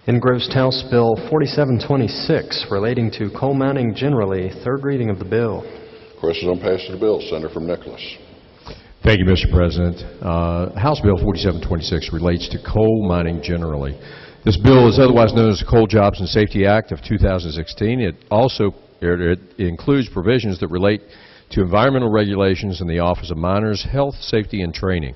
Engrossed House Bill 4726 relating to coal mining generally. Third reading of the bill. Questions on passage of the bill? Senator from Nicholas. Thank you, Mr. President. House Bill 4726 relates to coal mining generally. This bill is otherwise known as the Coal Jobs and Safety Act of 2016. It includes provisions that relate to environmental regulations in the Office of Miners, Health, Safety, and Training.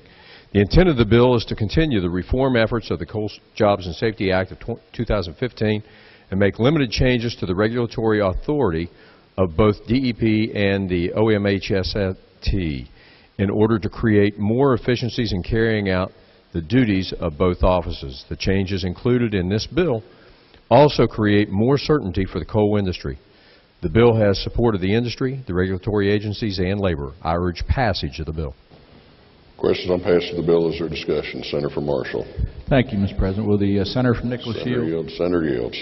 The intent of the bill is to continue the reform efforts of the Coal Jobs and Safety Act of 2015 and make limited changes to the regulatory authority of both DEP and the WVMHS&T in order to create more efficiencies in carrying out the duties of both offices. The changes included in this bill also create more certainty for the coal industry. The bill has support of the industry, the regulatory agencies, and labor. I urge passage of the bill. Questions on passage of the bill? Is there discussion? Senator from Marshall. Thank you, Mr. President. Will the Senator from Nicholas yield? Senator yields.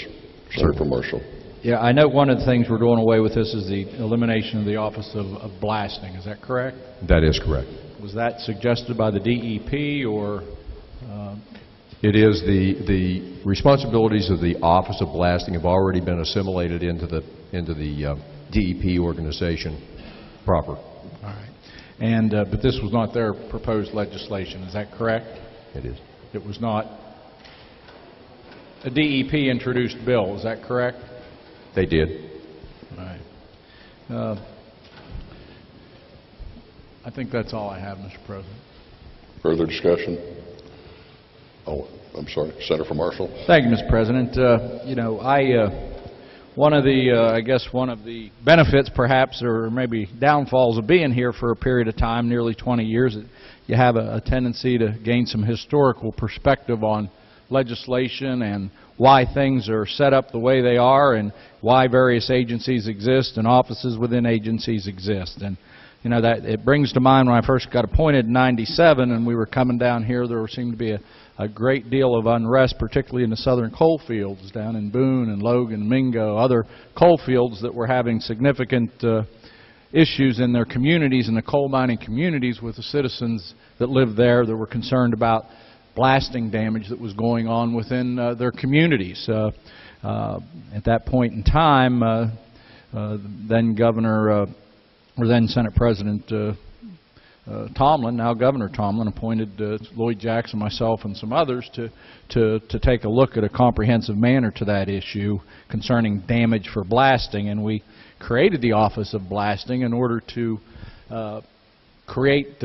Senator from Marshall. Yeah, I know one of the things we're doing away with this is the elimination of the Office of Blasting. Is that correct? That is correct. Was that suggested by the DEP or? It is the responsibilities of the Office of Blasting have already been assimilated into the DEP organization proper. All right. And but this was not their proposed legislation. Is that correct? It is. It was not a DEP introduced bill. Is that correct? They did. All right. I think that's all I have, Mr. President. Further discussion? Oh, I'm sorry. Senator from Marshall. Thank you, Mr. President. You know, one of the benefits, perhaps, or maybe downfalls of being here for a period of time, nearly 20 years, you have a tendency to gain some historical perspective on legislation and why things are set up the way they are and why various agencies exist and offices within agencies exist. And you know, that it brings to mind when I first got appointed in '97 and we were coming down here, there seemed to be a great deal of unrest, particularly in the southern coal fields down in Boone and Logan, Mingo, other coal fields that were having significant issues in their communities, in the coal mining communities, with the citizens that lived there that were concerned about blasting damage that was going on within their communities. At that point in time, then Senate President Tomlin, now Governor Tomlin, appointed Lloyd Jackson, myself, and some others to take a look at a comprehensive manner to that issue concerning damage for blasting, and we created the Office of Blasting in order to create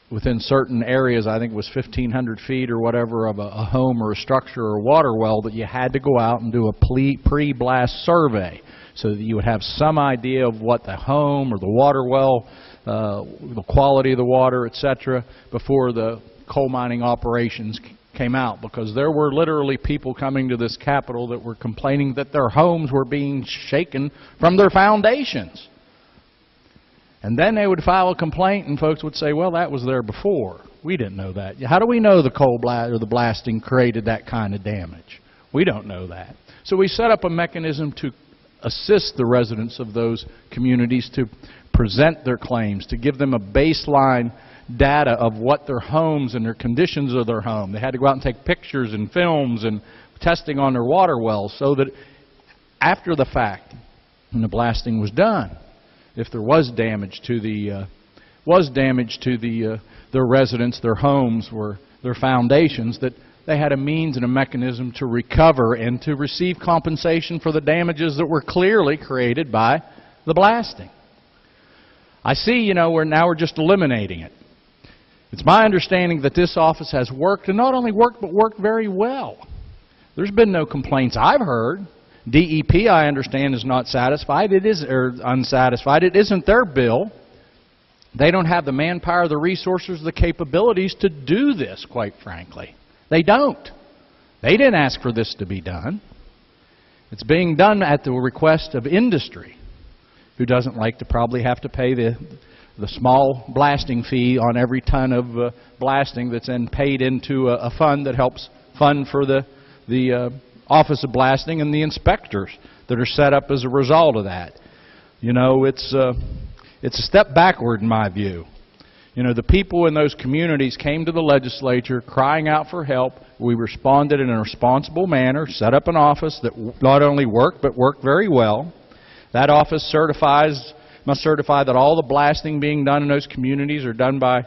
within certain areas, I think it was 1,500 feet or whatever of a home or a structure or a water well, that you had to go out and do a pre-blast survey so that you would have some idea of what the home or the water well, the quality of the water, etc., before the coal mining operations came out. Because there were literally people coming to this Capitol that were complaining that their homes were being shaken from their foundations. And then they would file a complaint and folks would say, well, that was there before. We didn't know that. How do we know the coal blast or the blasting created that kind of damage? We don't know that. So we set up a mechanism to assist the residents of those communities to present their claims, to give them a baseline data of what their homes and their conditions of their home. They had to go out and take pictures and films and testing on their water wells so that after the fact, when the blasting was done, if there was damage to their residents, their homes, or their foundations, that they had a means and a mechanism to recover and to receive compensation for the damages that were clearly created by the blasting. I see, you know, we're just eliminating it. It's my understanding that this office has worked, and not only worked, but worked very well. There's been no complaints I've heard. DEP, I understand, is not satisfied. Unsatisfied. It isn't their bill. They don't have the manpower, the resources, the capabilities to do this, quite frankly. They don't. They didn't ask for this to be done. It's being done at the request of industry, who doesn't like to probably have to pay the small blasting fee on every ton of blasting that's then paid into a fund that helps fund for the Office of Blasting and the inspectors that are set up as a result of that. You know, it's a step backward in my view. You know, the people in those communities came to the legislature crying out for help. We responded in a responsible manner, set up an office that not only worked, but worked very well. That office must certify that all the blasting being done in those communities are done by,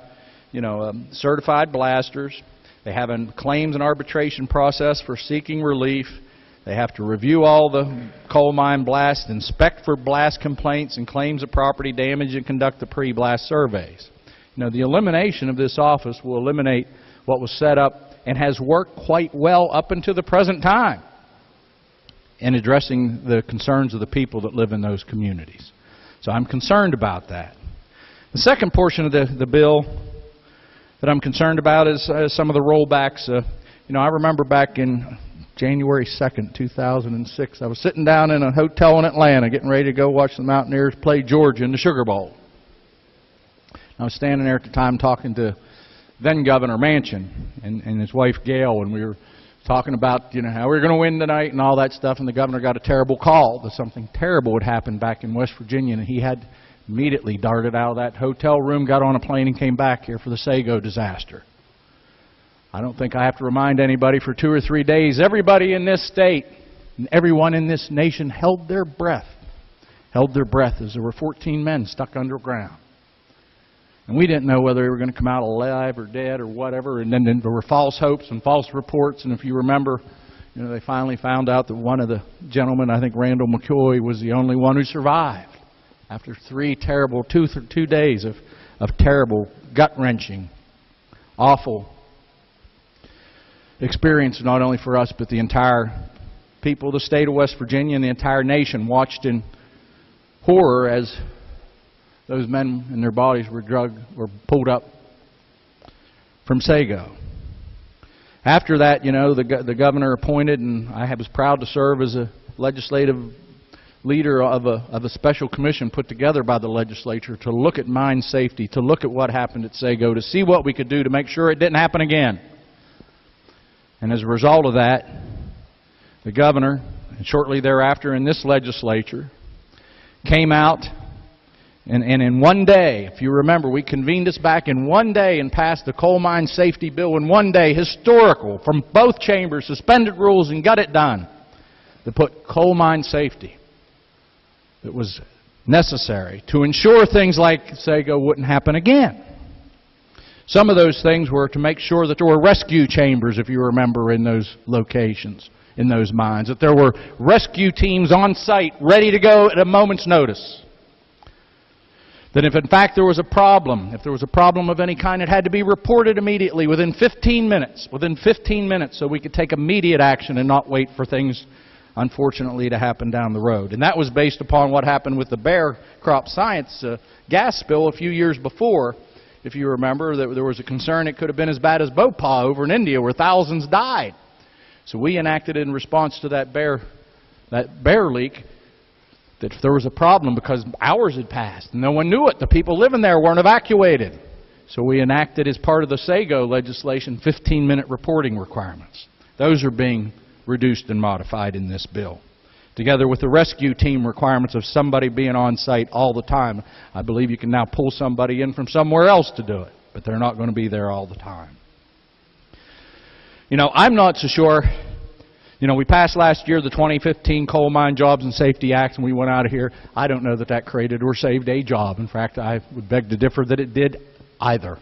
certified blasters. They have a claims and arbitration process for seeking relief. They have to review all the coal mine blasts, inspect for blast complaints and claims of property damage, and conduct the pre-blast surveys. The elimination of this office will eliminate what was set up and has worked quite well up until the present time in addressing the concerns of the people that live in those communities. So I'm concerned about that. The second portion of the bill that I'm concerned about is some of the rollbacks. I remember back in January 2nd, 2006, I was sitting down in a hotel in Atlanta getting ready to go watch the Mountaineers play Georgia in the Sugar Bowl. I was standing there at the time talking to then Governor Manchin and his wife Gail, and we were talking about how we were going to win tonight and all that stuff, and the governor got a terrible call that something terrible had happened back in West Virginia, and he had immediately darted out of that hotel room, got on a plane, and came back here for the Sago disaster. I don't think I have to remind anybody, for 2 or 3 days, everybody in this state and everyone in this nation held their breath as there were 14 men stuck underground. And we didn't know whether they were going to come out alive or dead or whatever. And then there were false hopes and false reports. And if you remember, they finally found out that one of the gentlemen, I think Randall McCoy, was the only one who survived after 2 days of terrible, gut-wrenching, awful experience, not only for us, but the entire people of the state of West Virginia and the entire nation watched in horror as those men and their bodies were pulled up from Sago. After that, the governor appointed, and I was proud to serve as a legislative leader of a special commission put together by the legislature to look at mine safety, to look at what happened at Sago, to see what we could do to make sure it didn't happen again. And as a result of that, the governor, and shortly thereafter in this legislature, came out and in one day, if you remember, we convened this back in one day and passed the coal mine safety bill in one day, historical, from both chambers, suspended rules and got it done, to put coal mine safety that was necessary to ensure things like Sago wouldn't happen again. Some of those things were to make sure that there were rescue chambers, if you remember, in those locations, in those mines, that there were rescue teams on site ready to go at a moment's notice. That if in fact there was a problem, if there was a problem of any kind, it had to be reported immediately within 15 minutes, so we could take immediate action and not wait for things, unfortunately, to happen down the road. And that was based upon what happened with the Bear Crop Science gas spill a few years before. If you remember, that there was a concern it could have been as bad as Bhopal over in India, where thousands died. So we enacted in response to that bear leak, that if there was a problem, because hours had passed and no one knew it, the people living there weren't evacuated. So we enacted, as part of the Sago legislation, 15-minute reporting requirements. Those are being reduced and modified in this bill, together with the rescue team requirements of somebody being on site all the time. I believe you can now pull somebody in from somewhere else to do it, but they're not going to be there all the time. I'm not so sure. We passed last year the 2015 Coal Mine Jobs and Safety Act, and we went out of here. I don't know that that created or saved a job. In fact, I would beg to differ that it did either.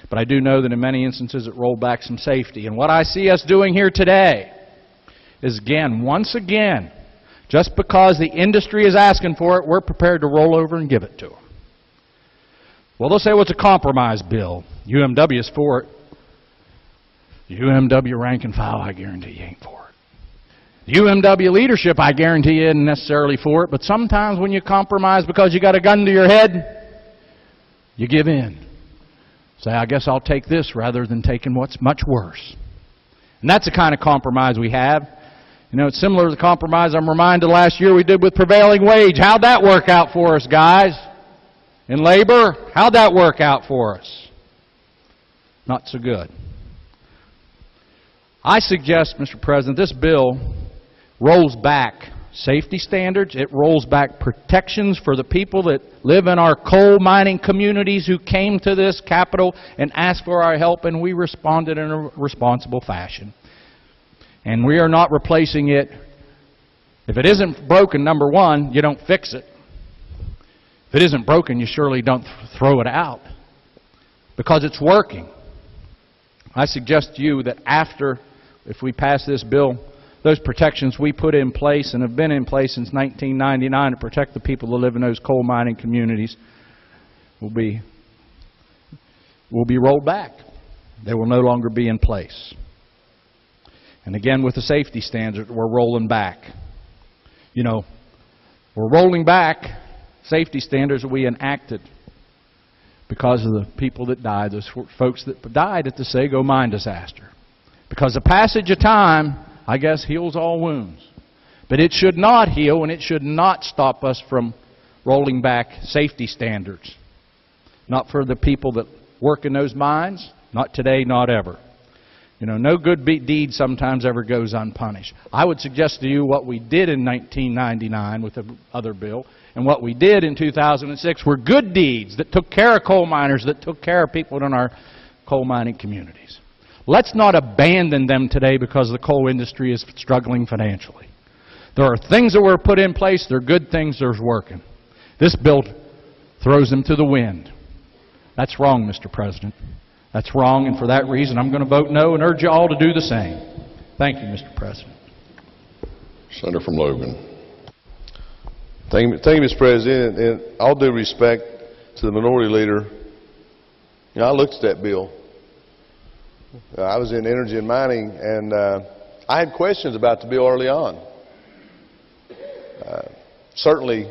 But I do know that in many instances it rolled back some safety. And what I see us doing here today is, once again, just because the industry is asking for it, we're prepared to roll over and give it to them. Well, they'll say, well, it's a compromise bill. UMW is for it. The UMW rank and file, I guarantee you ain't for it. The UMW leadership, I guarantee you, isn't necessarily for it, but sometimes when you compromise because you got a gun to your head, you give in. Say, I guess I'll take this rather than taking what's much worse. And that's the kind of compromise we have. It's similar to the compromise I'm reminded last year we did with prevailing wage. How'd that work out for us, guys? In labor, how'd that work out for us? Not so good. I suggest, Mr. President, this bill rolls back safety standards. It rolls back protections for the people that live in our coal mining communities who came to this Capitol and asked for our help, and we responded in a responsible fashion. And we are not replacing it. If it isn't broken, number one, you don't fix it. If it isn't broken, you surely don't throw it out, because it's working. I suggest to you that after, if we pass this bill, those protections we put in place and have been in place since 1999 to protect the people who live in those coal mining communities will be rolled back. They will no longer be in place. And again, with the safety standard, we're rolling back. You know, we're rolling back safety standards that we enacted because of the people that died, those folks that died at the Sago mine disaster. Because the passage of time, I guess, heals all wounds. But it should not heal, and it should not stop us from rolling back safety standards. Not for the people that work in those mines, not today, not ever. You know, no good deed sometimes ever goes unpunished. I would suggest to you what we did in 1999 with the other bill and what we did in 2006 were good deeds that took care of coal miners, that took care of people in our coal mining communities. Let's not abandon them today because the coal industry is struggling financially. There are things that were put in place, they're good things, they're working. This bill throws them to the wind. That's wrong, Mr. President. That's wrong, and for that reason I'm going to vote no and urge you all to do the same. Thank you, Mr. President. Senator from Logan. Thank you, Mr. President. And all due respect to the minority leader, you know, I looked at that bill. I was in energy and mining, and I had questions about the bill early on. Certainly,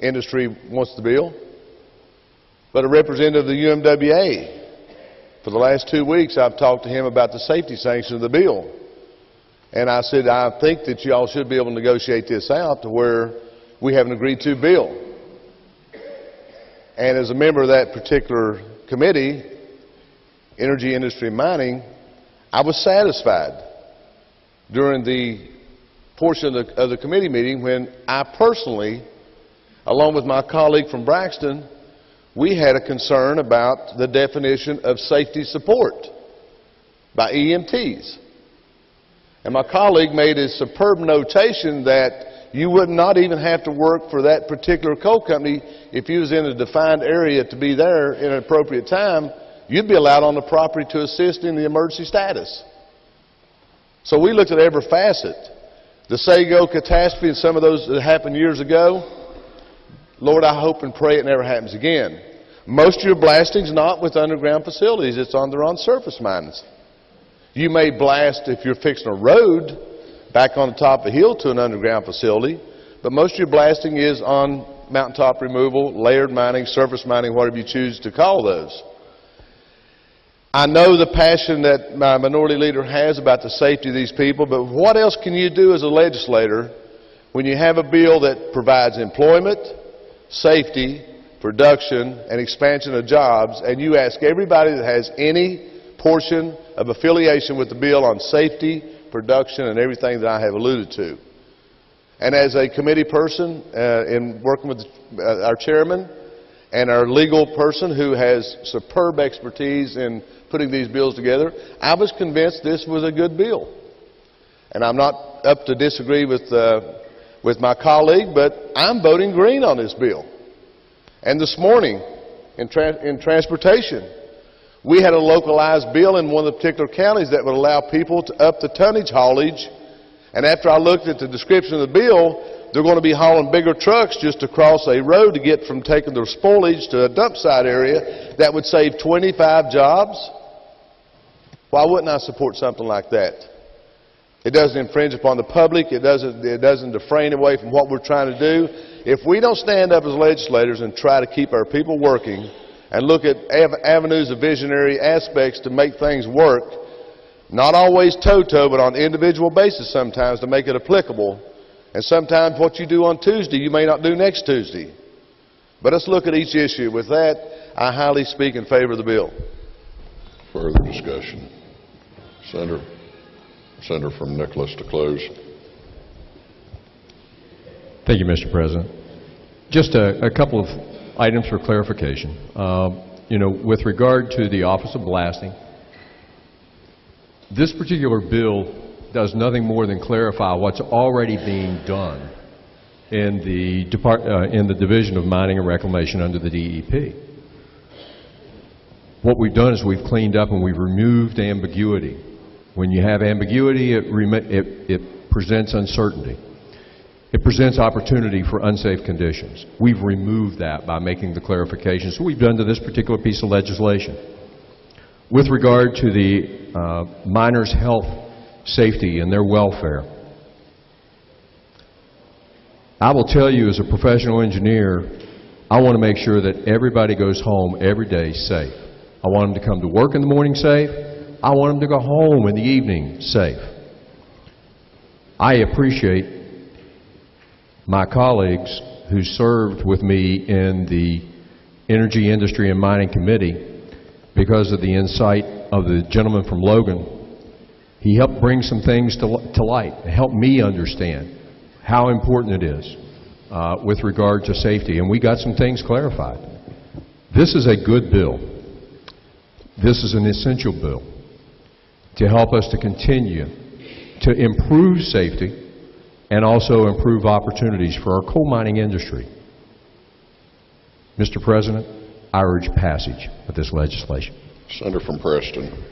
industry wants the bill, but a representative of the UMWA, for the last 2 weeks, I've talked to him about the safety sanction of the bill. And I said, I think that you all should be able to negotiate this out to where we have an agreed-to bill. And as a member of that particular committee, Energy, Industry, and Mining, I was satisfied during the portion of the committee meeting when I personally, along with my colleague from Braxton, we had a concern about the definition of safety support by EMTs. And my colleague made a superb notation that you would not even have to work for that particular coal company if you was in a defined area to be there in an appropriate time. You'd be allowed on the property to assist in the emergency status. So we looked at every facet. The Sago catastrophe and some of those that happened years ago, Lord, I hope and pray it never happens again. Most of your blasting's not with underground facilities. It's on their surface mines. You may blast if you're fixing a road back on the top of a hill to an underground facility, but most of your blasting is on mountaintop removal, layered mining, surface mining, whatever you choose to call those. I know the passion that my minority leader has about the safety of these people, but what else can you do as a legislator when you have a bill that provides employment, safety, production, and expansion of jobs, and you ask everybody that has any portion of affiliation with the bill on safety, production, and everything that I have alluded to. And as a committee person, in working with our chairman and our legal person who has superb expertise in putting these bills together, I was convinced this was a good bill. And I'm not up to disagree with my colleague, but I'm voting green on this bill. And this morning, in transportation, we had a localized bill in one of the particular counties that would allow people to up the tonnage haulage. And after I looked at the description of the bill, they're going to be hauling bigger trucks just to cross a road to get from taking their spoilage to a dump site area. That would save 25 jobs. Why wouldn't I support something like that? It doesn't infringe upon the public. It doesn't defrain away from what we're trying to do. If we don't stand up as legislators and try to keep our people working and look at avenues of visionary aspects to make things work, not always toe-to, but on an individual basis sometimes to make it applicable. And sometimes what you do on Tuesday, you may not do next Tuesday. But let's look at each issue. With that, I highly speak in favor of the bill. Further discussion. Senator from Nicholas to close. Thank you, Mr. President. Just a couple of items for clarification. With regard to the Office of Blasting, this particular bill does nothing more than clarify what's already being done in the Division of Mining and Reclamation under the DEP. What we've done is we've cleaned up and we've removed ambiguity. When you have ambiguity, it presents uncertainty. It presents opportunity for unsafe conditions. We've removed that by making the clarifications we've done to this particular piece of legislation. With regard to the miners' health, safety, and their welfare, I will tell you as a professional engineer, I want to make sure that everybody goes home every day safe. I want them to come to work in the morning safe. I want them to go home in the evening safe. I appreciate my colleagues who served with me in the Energy, Industry, and Mining Committee because of the insight of the gentleman from Logan. He helped bring some things to light, helped me understand how important it is with regard to safety, and we got some things clarified. This is a good bill. This is an essential bill to help us to continue to improve safety and also improve opportunities for our coal mining industry. Mr. President, I urge passage of this legislation. Senator from Preston.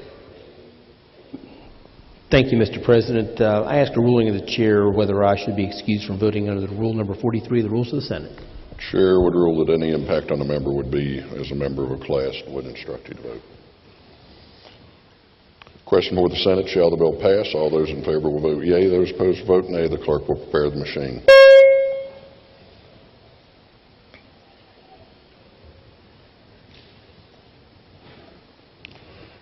Thank you, Mr. President. I ask a ruling of the chair whether I should be excused from voting under the rule number 43 of the Rules of the Senate. Chair would rule that any impact on a member would be as a member of a class and would instruct you to vote. Question before the Senate, shall the bill pass? All those in favor will vote yea. Those opposed will vote nay. The clerk will prepare the machine.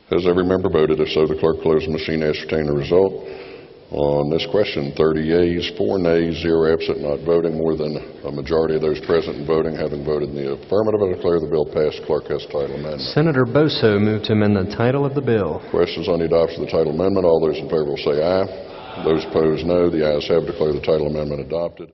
Has every member voted? If so, the clerk close the machine to ascertain the result. On this question, 30 yeas, 4 nays, 0 absent, not voting. More than a majority of those present and voting having voted in the affirmative, I declare the bill passed. Clerk has title amendment. Senator Bosso moved to amend the title of the bill. Questions on the adoption of the title amendment. All those in favor will say aye. Those opposed, no. The ayes have it. Declare the title amendment adopted.